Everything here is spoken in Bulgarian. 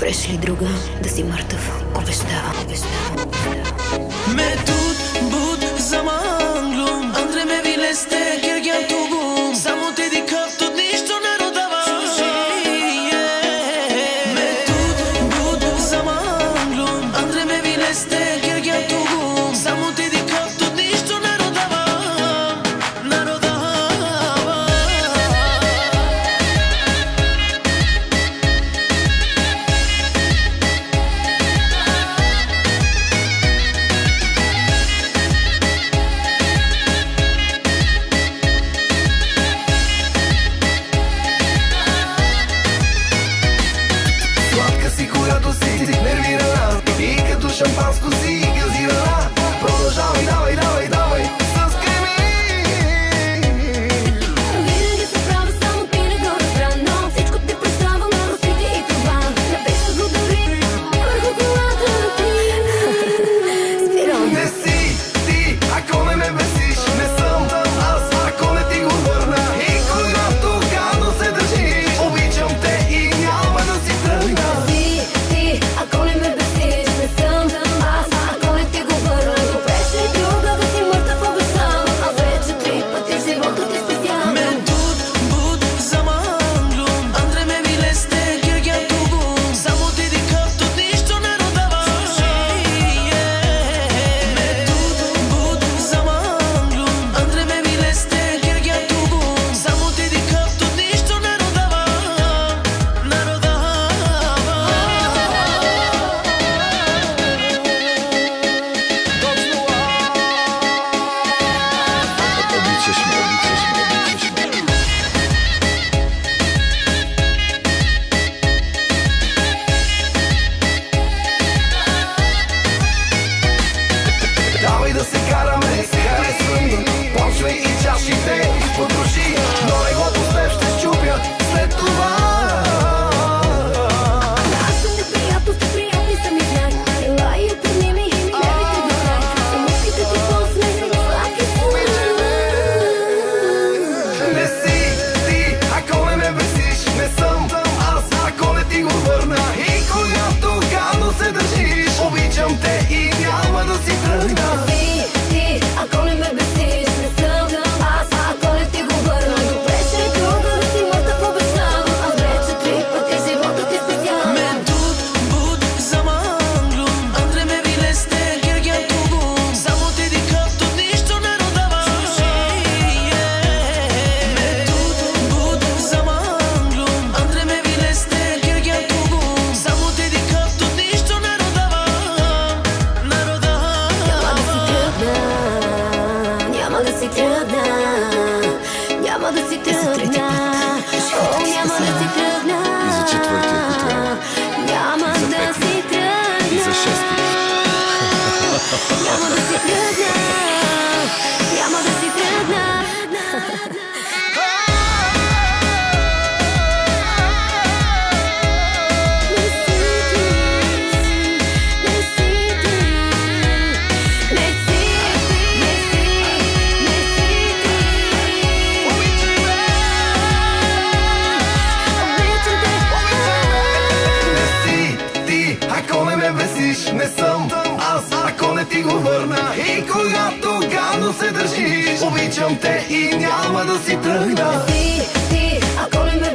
Преш ли друга да си мъртъв? Обещавам. Метод, буд, заманглум Андре ме вилесте, кергям тугум Само те дикав, тут нищо не родава Метод, буд, заманглум Андре ме вилесте, кергям тугум Само те дикав, тут нищо не родава Шампанско си газирана. Продължавай, давай, давай, давай с креми. Винаги се права, само ти не го разбра. Но всичко ти представа на русите и това. Напиша го дори върху колата ти. Спирам. Не си ти, ако не ме бесиш. Не съм аз, ако не ти го върна. И когато гадно се държиш, обичам те и няма да си тръгна. Ти, ако не ме бесиш. Не съм аз, ако не ти го върна. Преш ли друга да си мъртъв? Обещавам. Аз вече 3 пъти в живота ти спестявам. Метод, буд, заманглум Андре ме вилесте, кергям тугум Само ти дикав, тут нищо не родава Метод, буд, заманглум Андре ме вилесте, кергям тугум Само ти дикав, тут нищо не родава Обичаш ме, обичаш ме, обичаш ме. Давай да се караме, харесвам. Почвай и чашите подруши, но не го пуснеш, ще щупя след това. Аз съм неприятности, приятни са ми знак. Ела и отърни ми нервите до край. Самушките ти по-смехни, сладки са. Не си ти, ако не ме бесиш. Не съм аз, ако не ти го върна. И когато гадно се държиш, обичам те и няма да си тръгна. Ти, ако не ме бесиш. Не съм аз, ако не ти го върна. Преш ли друга да си мъртъв? Обещавам. Аз вече 3 пъти в живота ти спестявам. Метод, буд, заманглум Андре ме вилесте, кергям тугум Само ти дикав, тут нищо не родава Метод, буд, заманглум Андре ме вилесте, кергям тугум Само ти дикав, тут нищо не родава Няма да си тръгна. Няма да си тръгна. О, няма да си тръгна. И за четвъртия, ако трябва. Няма да си тръгна. И за шестия. Няма да си тръгна. Няма да си тръгна. Не съм аз, ако не ти го върна. И когато гадно се държиш, обичам те и няма да си тръгна. Ти, ако не ме